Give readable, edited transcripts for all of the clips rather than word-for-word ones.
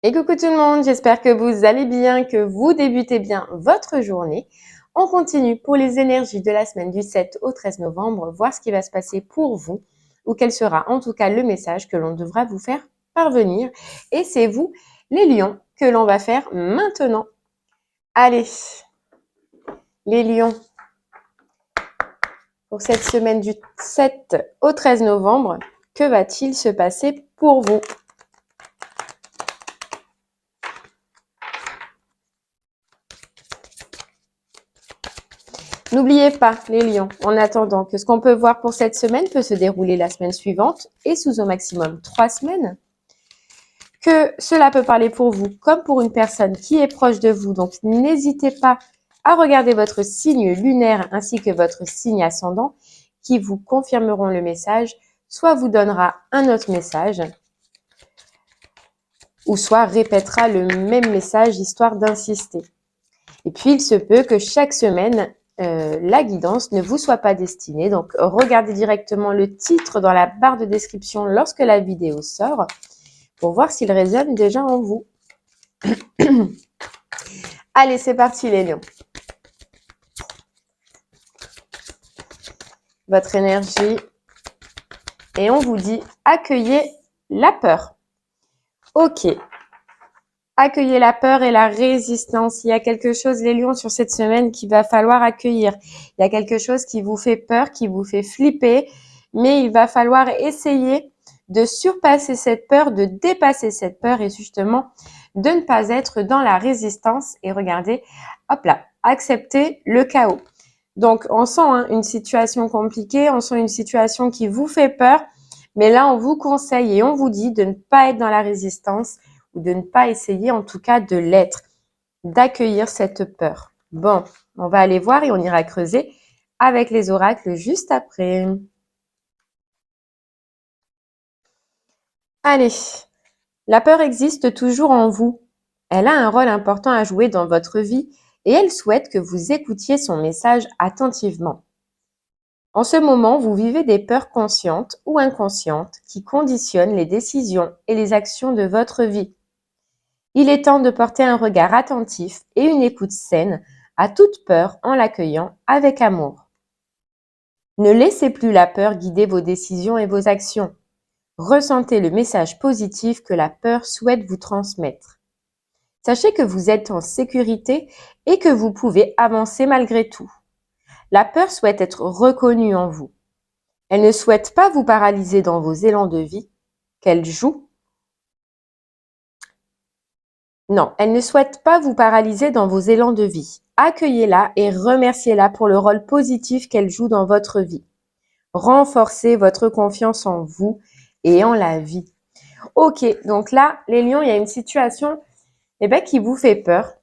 Et coucou tout le monde, j'espère que vous allez bien, que vous débutez bien votre journée. On continue pour les énergies de la semaine du 7 au 13 novembre, voir ce qui va se passer pour vous, ou quel sera en tout cas le message que l'on devra vous faire parvenir. Et c'est vous, les lions, que l'on va faire maintenant. Allez, les lions, pour cette semaine du 7 au 13 novembre, que va-t-il se passer pour vous ? N'oubliez pas, les lions, en attendant que ce qu'on peut voir pour cette semaine peut se dérouler la semaine suivante et sous au maximum 3 semaines, que cela peut parler pour vous comme pour une personne qui est proche de vous. Donc, n'hésitez pas à regarder votre signe lunaire ainsi que votre signe ascendant qui vous confirmeront le message, soit vous donnera un autre message, ou soit répétera le même message histoire d'insister. Et puis, il se peut que chaque semaine, la guidance ne vous soit pas destinée. Donc, regardez directement le titre dans la barre de description lorsque la vidéo sort pour voir s'il résonne déjà en vous. Allez, c'est parti les lions. Votre énergie. Et on vous dit, accueillez la peur. Ok. Accueillez la peur et la résistance. Il y a quelque chose, les lions, sur cette semaine qu'il va falloir accueillir. Il y a quelque chose qui vous fait peur, qui vous fait flipper, mais il va falloir essayer de surpasser cette peur, de dépasser cette peur et justement de ne pas être dans la résistance. Et regardez, hop là, accepter le chaos. Donc, on sent une situation compliquée, on sent une situation qui vous fait peur, mais là, on vous conseille et on vous dit de ne pas être dans la résistance, ou de ne pas essayer en tout cas de l'être, d'accueillir cette peur. Bon, on va aller voir et on ira creuser avec les oracles juste après. Allez, la peur existe toujours en vous. Elle a un rôle important à jouer dans votre vie et elle souhaite que vous écoutiez son message attentivement. En ce moment, vous vivez des peurs conscientes ou inconscientes qui conditionnent les décisions et les actions de votre vie. Il est temps de porter un regard attentif et une écoute saine à toute peur en l'accueillant avec amour. Ne laissez plus la peur guider vos décisions et vos actions. Ressentez le message positif que la peur souhaite vous transmettre. Sachez que vous êtes en sécurité et que vous pouvez avancer malgré tout. La peur souhaite être reconnue en vous. Elle ne souhaite pas vous paralyser dans vos élans de vie qu'elle joue. Non, elle ne souhaite pas vous paralyser dans vos élans de vie. Accueillez-la et remerciez-la pour le rôle positif qu'elle joue dans votre vie. Renforcez votre confiance en vous et en la vie. Ok, donc là, les lions, il y a une situation qui vous fait peur.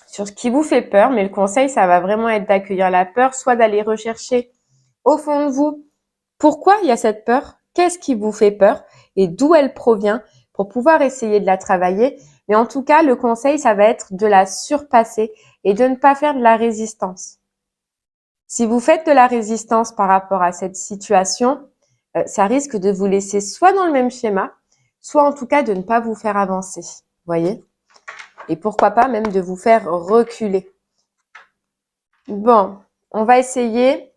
Sur ce qui vous fait peur, mais le conseil, ça va vraiment être d'accueillir la peur, soit d'aller rechercher au fond de vous pourquoi il y a cette peur, qu'est-ce qui vous fait peur et d'où elle provient pour pouvoir essayer de la travailler. Mais en tout cas, le conseil, ça va être de la surpasser et de ne pas faire de la résistance. Si vous faites de la résistance par rapport à cette situation, ça risque de vous laisser soit dans le même schéma, soit en tout cas de ne pas vous faire avancer. Voyez ? Et pourquoi pas même de vous faire reculer. Bon, on va essayer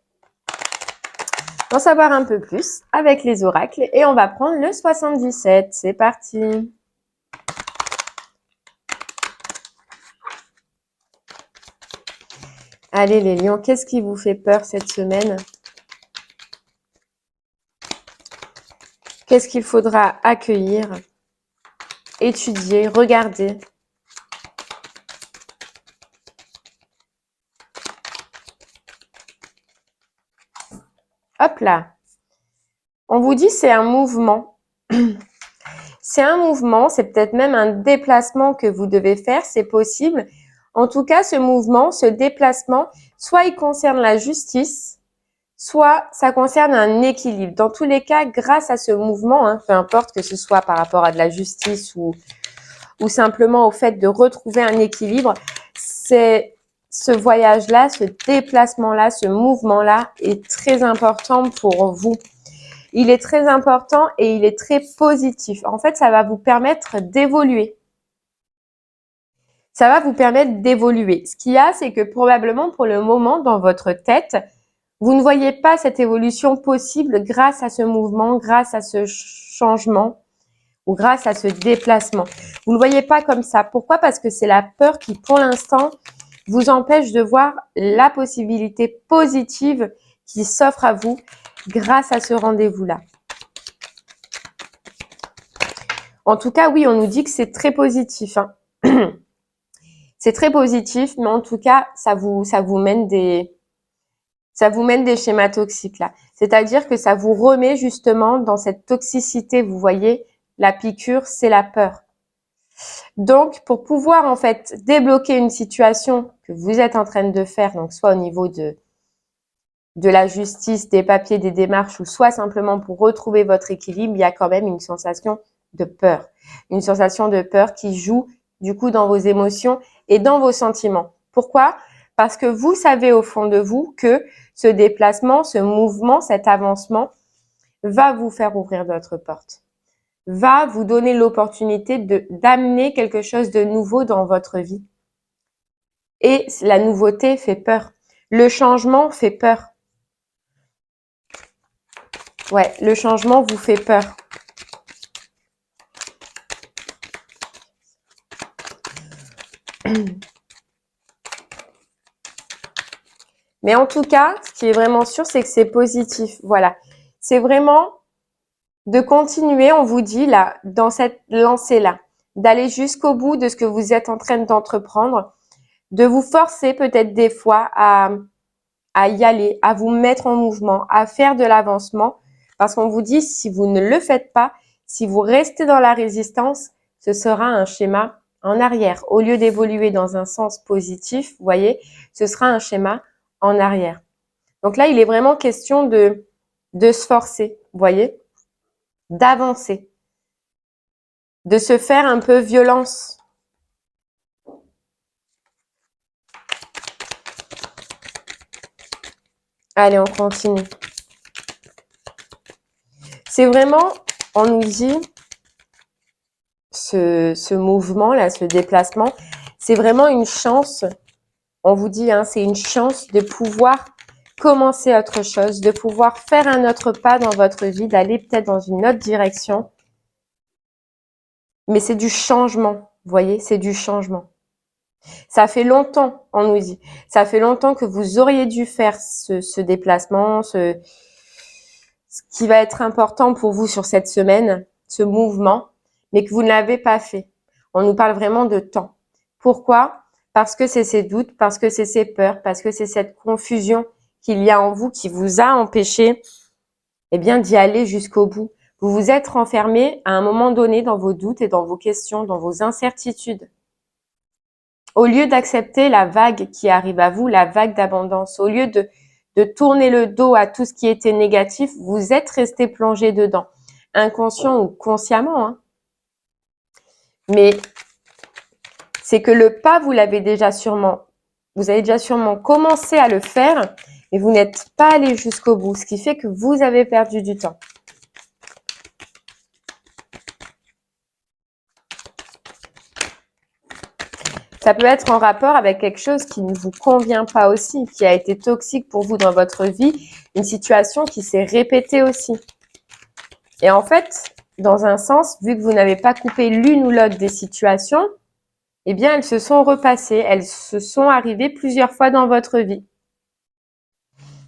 d'en savoir un peu plus avec les oracles et on va prendre le 77. C'est parti. Allez les lions, qu'est-ce qui vous fait peur cette semaine? Qu'est-ce qu'il faudra accueillir, étudier, regarder? Hop là. On vous dit c'est un mouvement. C'est un mouvement, c'est peut-être même un déplacement que vous devez faire, c'est possible. En tout cas, ce mouvement, ce déplacement, soit il concerne la justice, soit ça concerne un équilibre. Dans tous les cas, grâce à ce mouvement, peu importe que ce soit par rapport à de la justice ou simplement au fait de retrouver un équilibre, c'est ce voyage-là, ce déplacement-là, ce mouvement-là est très important pour vous. il est très important et il est très positif. En fait, ça va vous permettre d'évoluer. Ça va vous permettre d'évoluer. Ce qu'il y a, c'est que probablement pour le moment, dans votre tête, vous ne voyez pas cette évolution possible grâce à ce mouvement, grâce à ce changement ou grâce à ce déplacement. Vous ne le voyez pas comme ça. Pourquoi? Parce que c'est la peur qui, pour l'instant, vous empêche de voir la possibilité positive qui s'offre à vous grâce à ce rendez-vous-là. En tout cas, oui, on nous dit que c'est très positif. Hein. C'est très positif, mais en tout cas, ça vous mène des schémas toxiques là. C'est-à-dire que ça vous remet justement dans cette toxicité. Vous voyez, la piqûre, c'est la peur. Donc, pour pouvoir en fait débloquer une situation que vous êtes en train de faire, donc soit au niveau de la justice, des papiers, des démarches, ou soit simplement pour retrouver votre équilibre, il y a quand même une sensation de peur. Une sensation de peur qui joue du coup dans vos émotions et dans vos sentiments. Pourquoi? Parce que vous savez au fond de vous que ce déplacement, ce mouvement, cet avancement va vous faire ouvrir d'autres portes, va vous donner l'opportunité d'amener quelque chose de nouveau dans votre vie. Et la nouveauté fait peur. Le changement fait peur. Ouais, le changement vous fait peur. Mais en tout cas, ce qui est vraiment sûr, c'est que c'est positif. Voilà. C'est vraiment de continuer, on vous dit là, dans cette lancée-là, d'aller jusqu'au bout de ce que vous êtes en train d'entreprendre, de vous forcer peut-être des fois à y aller, à vous mettre en mouvement, à faire de l'avancement, parce qu'on vous dit, si vous ne le faites pas, si vous restez dans la résistance, ce sera un schéma en arrière. Au lieu d'évoluer dans un sens positif, vous voyez, ce sera un schéma en arrière. Donc là, il est vraiment question de se forcer, vous voyez, d'avancer, de se faire un peu violence. Allez, on continue. C'est vraiment, on nous dit, ce mouvement-là, ce déplacement, c'est vraiment une chance. On vous dit, hein, c'est une chance de pouvoir commencer autre chose, de pouvoir faire un autre pas dans votre vie, d'aller peut-être dans une autre direction. Mais c'est du changement, vous voyez, c'est du changement. Ça fait longtemps, on nous dit, ça fait longtemps que vous auriez dû faire ce déplacement, ce qui va être important pour vous sur cette semaine, ce mouvement, mais que vous ne l'avez pas fait. On nous parle vraiment de temps. Pourquoi? Parce que c'est ces doutes, parce que c'est ces peurs, parce que c'est cette confusion qu'il y a en vous qui vous a empêché, eh bien, d'y aller jusqu'au bout. Vous vous êtes renfermé à un moment donné dans vos doutes et dans vos questions, dans vos incertitudes. Au lieu d'accepter la vague qui arrive à vous, la vague d'abondance, au lieu de tourner le dos à tout ce qui était négatif, vous êtes resté plongé dedans, inconscient ou consciemment. Hein. Mais c'est que le pas, vous avez déjà sûrement commencé à le faire, et vous n'êtes pas allé jusqu'au bout, ce qui fait que vous avez perdu du temps. Ça peut être en rapport avec quelque chose qui ne vous convient pas aussi, qui a été toxique pour vous dans votre vie, une situation qui s'est répétée aussi. Et en fait, dans un sens, vu que vous n'avez pas coupé l'une ou l'autre des situations, eh bien, elles se sont repassées, elles se sont arrivées plusieurs fois dans votre vie.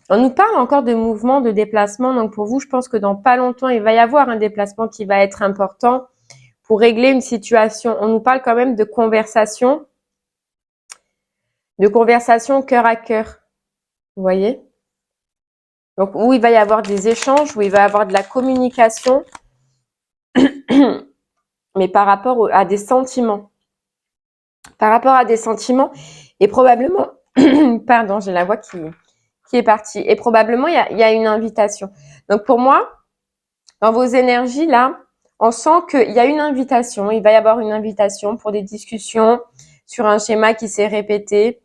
On nous parle encore de mouvement, de déplacement, donc pour vous, je pense que dans pas longtemps, il va y avoir un déplacement qui va être important pour régler une situation. On nous parle quand même de conversation cœur à cœur, vous voyez? Donc, où il va y avoir des échanges, où il va y avoir de la communication, mais par rapport à des sentiments. Par rapport à des sentiments, et probablement, pardon, j'ai la voix qui est partie, et probablement, il y a une invitation. Donc, pour moi, dans vos énergies, là, on sent qu'il y a une invitation, il va y avoir une invitation pour des discussions sur un schéma qui s'est répété,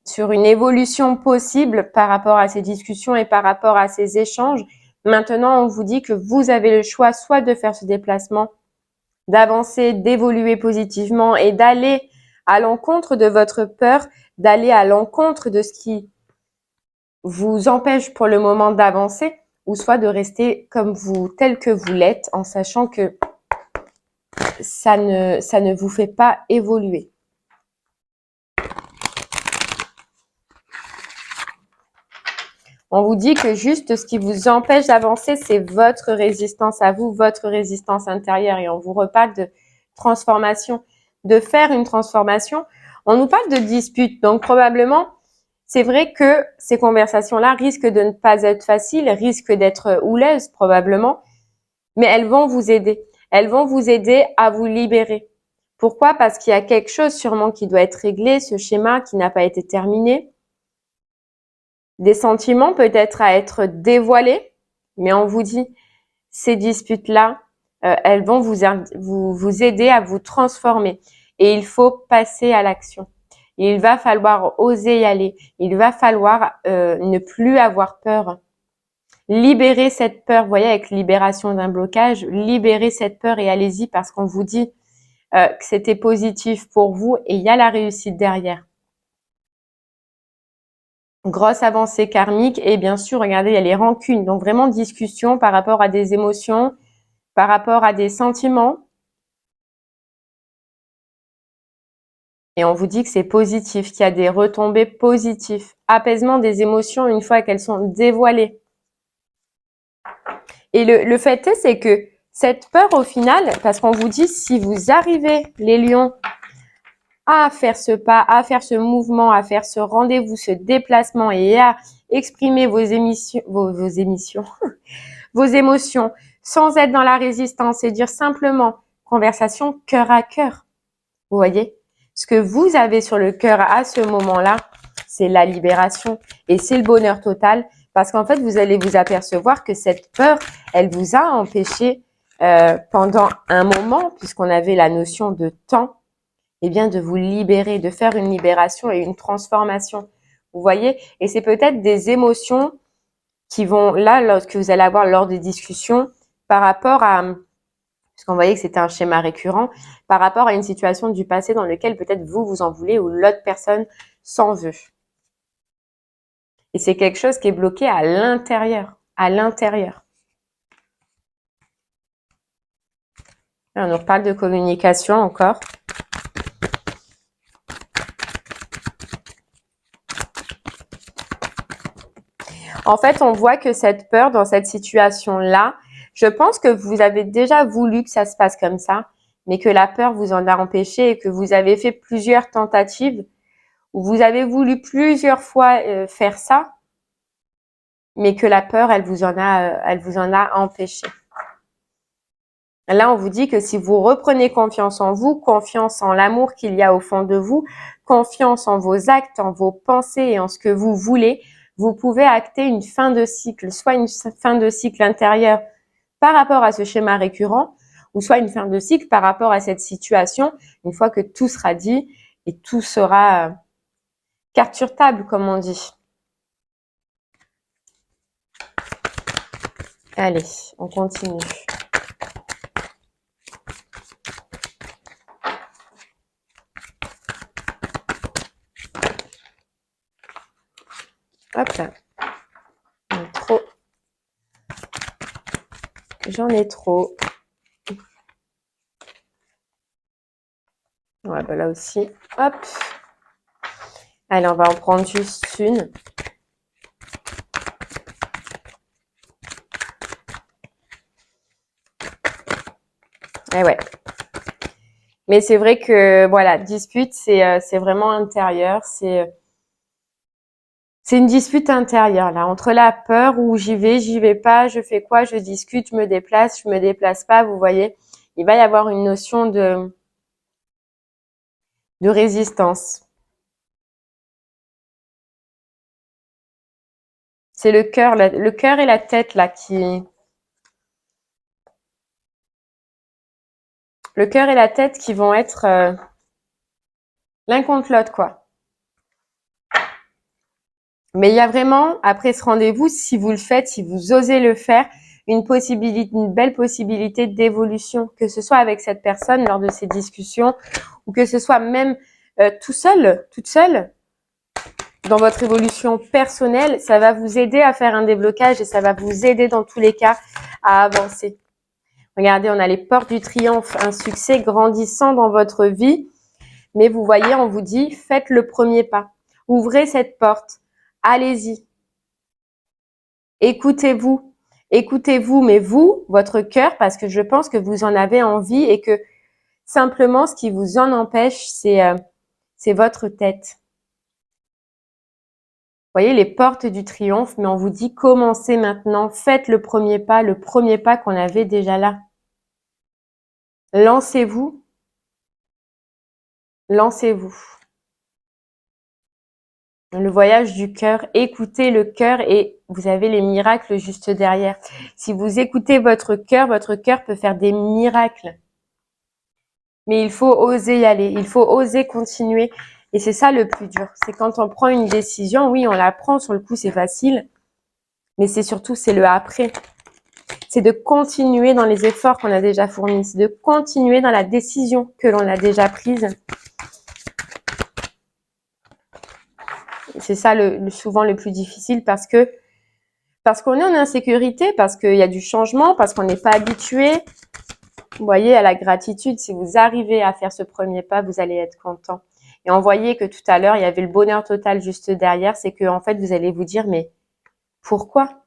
sur une évolution possible par rapport à ces discussions et par rapport à ces échanges. Maintenant, on vous dit que vous avez le choix soit de faire ce déplacement, d'avancer, d'évoluer positivement et d'aller à l'encontre de votre peur, d'aller à l'encontre de ce qui vous empêche pour le moment d'avancer, ou soit de rester comme vous, tel que vous l'êtes, en sachant que ça ne vous fait pas évoluer. On vous dit que juste ce qui vous empêche d'avancer, c'est votre résistance à vous, votre résistance intérieure. Et on vous reparle de transformation, de faire une transformation. On nous parle de dispute. Donc probablement, c'est vrai que ces conversations-là risquent de ne pas être faciles, risquent d'être houleuses probablement, mais elles vont vous aider. Elles vont vous aider à vous libérer. Pourquoi? Parce qu'il y a quelque chose sûrement qui doit être réglé, ce schéma qui n'a pas été terminé. Des sentiments peut-être à être dévoilés, mais on vous dit, ces disputes-là, elles vont vous aider à vous transformer. Et il faut passer à l'action. Il va falloir oser y aller. Il va falloir ne plus avoir peur. Libérer cette peur, vous voyez, avec libération d'un blocage, libérer cette peur et allez-y parce qu'on vous dit que c'était positif pour vous et il y a la réussite derrière. Grosse avancée karmique et bien sûr, regardez, il y a les rancunes. Donc vraiment discussion par rapport à des émotions, par rapport à des sentiments. Et on vous dit que c'est positif, qu'il y a des retombées positives. Apaisement des émotions une fois qu'elles sont dévoilées. Et le fait est, c'est que cette peur au final, parce qu'on vous dit si vous arrivez, les lions, à faire ce pas, à faire ce mouvement, à faire ce rendez-vous, ce déplacement et à exprimer vos émissions, vos émotions, sans être dans la résistance et dire simplement conversation cœur à cœur. Vous voyez? Ce que vous avez sur le cœur à ce moment-là, c'est la libération et c'est le bonheur total parce qu'en fait, vous allez vous apercevoir que cette peur, elle vous a empêché pendant un moment, puisqu'on avait la notion de temps, eh bien de vous libérer, de faire une libération et une transformation. Vous voyez? Et c'est peut-être des émotions qui vont, là, lorsque vous allez avoir lors des discussions, par rapport à, puisqu'on voyait que c'était un schéma récurrent, par rapport à une situation du passé dans laquelle peut-être vous, vous en voulez ou l'autre personne s'en veut. Et c'est quelque chose qui est bloqué à l'intérieur, à l'intérieur. On nous reparle de communication encore. En fait, on voit que cette peur dans cette situation-là, je pense que vous avez déjà voulu que ça se passe comme ça, mais que la peur vous en a empêché et que vous avez fait plusieurs tentatives où vous avez voulu plusieurs fois faire ça, mais que la peur, elle vous en a empêché. Là, on vous dit que si vous reprenez confiance en vous, confiance en l'amour qu'il y a au fond de vous, confiance en vos actes, en vos pensées et en ce que vous voulez, vous pouvez acter une fin de cycle, soit une fin de cycle intérieure par rapport à ce schéma récurrent, ou soit une fin de cycle par rapport à cette situation, une fois que tout sera dit et tout sera carte sur table, comme on dit. Allez, on continue. Hop là. Trop. J'en ai trop. Ouais, bah là aussi. Hop. Allez, on va en prendre juste une. Eh ouais. Mais c'est vrai que, voilà, dispute, c'est vraiment intérieur. C'est une dispute intérieure, là, entre la peur où j'y vais pas, je fais quoi, je discute, je me déplace pas, vous voyez. Il va y avoir une notion de résistance. C'est le cœur et la tête, là, le cœur et la tête qui vont être l'un contre l'autre, quoi. Mais il y a vraiment, après ce rendez-vous, si vous le faites, si vous osez le faire, une possibilité, une belle possibilité d'évolution, que ce soit avec cette personne lors de ces discussions ou que ce soit même tout seul, toute seule, dans votre évolution personnelle, ça va vous aider à faire un déblocage et ça va vous aider dans tous les cas à avancer. Regardez, on a les portes du triomphe, un succès grandissant dans votre vie. Mais vous voyez, on vous dit, faites le premier pas. Ouvrez cette porte. Allez-y. Écoutez-vous. Écoutez-vous, mais vous, votre cœur, parce que je pense que vous en avez envie et que simplement, ce qui vous en empêche, c'est votre tête. Vous voyez, les portes du triomphe, mais on vous dit, commencez maintenant, faites le premier pas qu'on avait déjà là. Lancez-vous. Lancez-vous. Le voyage du cœur, écoutez le cœur et vous avez les miracles juste derrière. Si vous écoutez votre cœur peut faire des miracles. Mais il faut oser y aller, il faut oser continuer. Et c'est ça le plus dur. C'est quand on prend une décision, oui, on la prend, sur le coup c'est facile. Mais c'est surtout, c'est le après. C'est de continuer dans les efforts qu'on a déjà fournis. C'est de continuer dans la décision que l'on a déjà prise. C'est ça souvent le plus difficile parce qu'on est en insécurité, parce qu'il y a du changement, parce qu'on n'est pas habitué. Vous voyez, à la gratitude, si vous arrivez à faire ce premier pas, vous allez être content. Et on voyait que tout à l'heure, il y avait le bonheur total juste derrière, c'est que en fait, vous allez vous dire, mais pourquoi?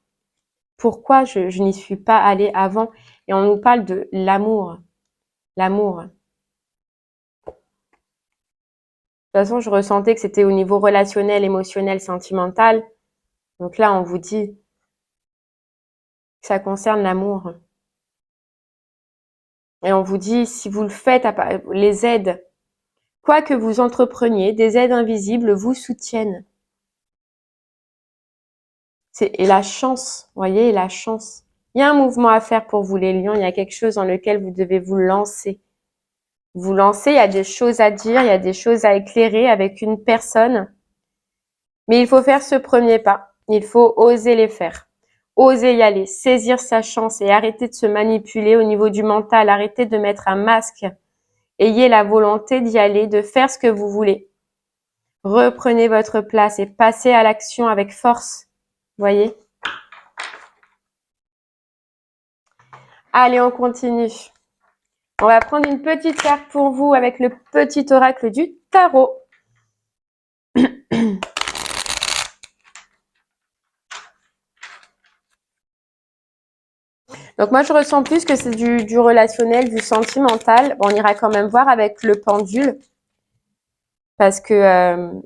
Pourquoi je n'y suis pas allée avant? Et on nous parle de l'amour. L'amour. De toute façon, je ressentais que c'était au niveau relationnel, émotionnel, sentimental. Donc là, on vous dit que ça concerne l'amour. Et on vous dit, si vous le faites, les aides, quoi que vous entrepreniez, des aides invisibles vous soutiennent. Et la chance, vous voyez, la chance. Il y a un mouvement à faire pour vous, les lions. Il y a quelque chose dans lequel vous devez vous lancer. Vous lancez, il y a des choses à dire, il y a des choses à éclairer avec une personne. Mais il faut faire ce premier pas. Il faut oser les faire. Oser y aller, saisir sa chance et arrêter de se manipuler au niveau du mental. Arrêter de mettre un masque. Ayez la volonté d'y aller, de faire ce que vous voulez. Reprenez votre place et passez à l'action avec force. Voyez? Allez, on continue. On va prendre une petite carte pour vous avec le petit oracle du tarot. Donc moi, je ressens plus que c'est du relationnel, du sentimental. Bon, on ira quand même voir avec le pendule. Parce que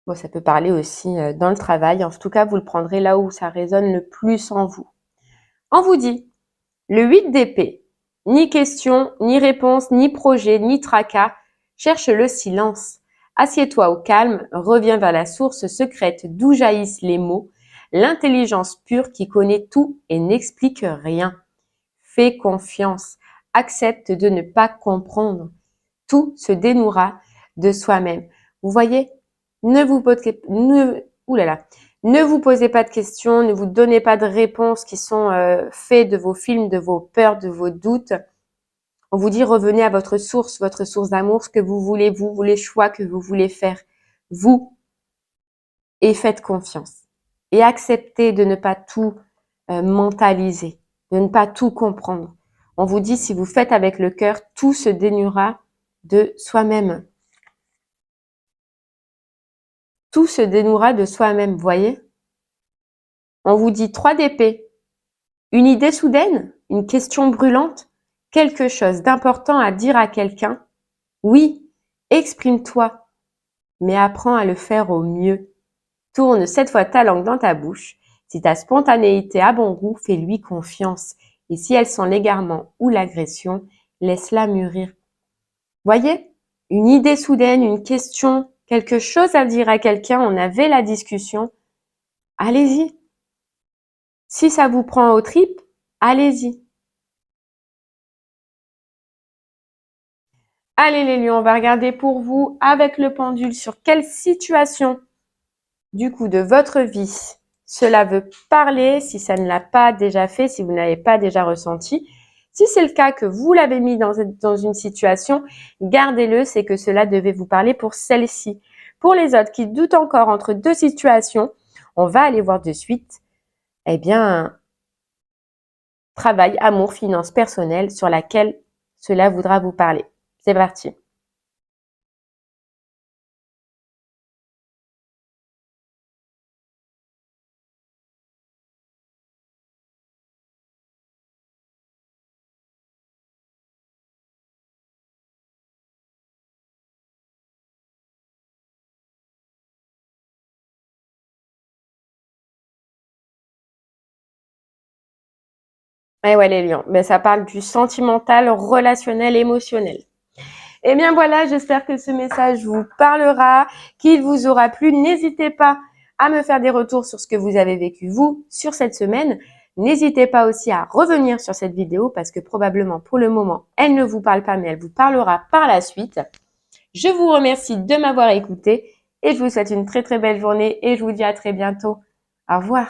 bon, ça peut parler aussi dans le travail. En tout cas, vous le prendrez là où ça résonne le plus en vous. On vous dit, le 8 d'épée, ni question, ni réponse, ni projet, ni tracas, cherche le silence. Assieds-toi au calme, reviens vers la source secrète d'où jaillissent les mots, l'intelligence pure qui connaît tout et n'explique rien. Fais confiance, accepte de ne pas comprendre. Tout se dénouera de soi-même. Vous voyez, ne vous posez, ne vous posez pas de questions, ne vous donnez pas de réponses qui sont faites de vos films, de vos peurs, de vos doutes. On vous dit revenez à votre source d'amour, ce que vous, les choix que vous voulez faire, vous, et faites confiance. Et acceptez de ne pas tout mentaliser, de ne pas tout comprendre. On vous dit si vous faites avec le cœur, tout se dénouera de soi-même. Tout se dénouera de soi-même, voyez? On vous dit 3 d'épée. Une idée soudaine, une question brûlante, quelque chose d'important à dire à quelqu'un. Oui, exprime-toi, mais apprends à le faire au mieux. Tourne cette fois ta langue dans ta bouche. Si ta spontanéité a bon goût, fais-lui confiance. Et si elle sent l'égarement ou l'agression, laisse-la mûrir. Voyez, une idée soudaine, une question, quelque chose à dire à quelqu'un, on avait la discussion. Allez-y. Si ça vous prend aux tripes, allez-y. Allez les lions, on va regarder pour vous avec le pendule sur quelle situation du coup de votre vie cela veut parler, si ça ne l'a pas déjà fait, si vous n'avez pas déjà ressenti. Si c'est le cas que vous l'avez mis dans une situation, gardez-le, c'est que cela devait vous parler pour celle-ci. Pour les autres qui doutent encore entre deux situations, on va aller voir de suite, eh bien, travail, amour, finances personnelles sur laquelle cela voudra vous parler. C'est parti. Eh ouais les lions, mais ça parle du sentimental, relationnel, émotionnel. Eh bien voilà, j'espère que ce message vous parlera, qu'il vous aura plu. N'hésitez pas à me faire des retours sur ce que vous avez vécu vous sur cette semaine. N'hésitez pas aussi à revenir sur cette vidéo parce que probablement pour le moment, elle ne vous parle pas, mais elle vous parlera par la suite. Je vous remercie de m'avoir écouté et je vous souhaite une très très belle journée et je vous dis à très bientôt. Au revoir.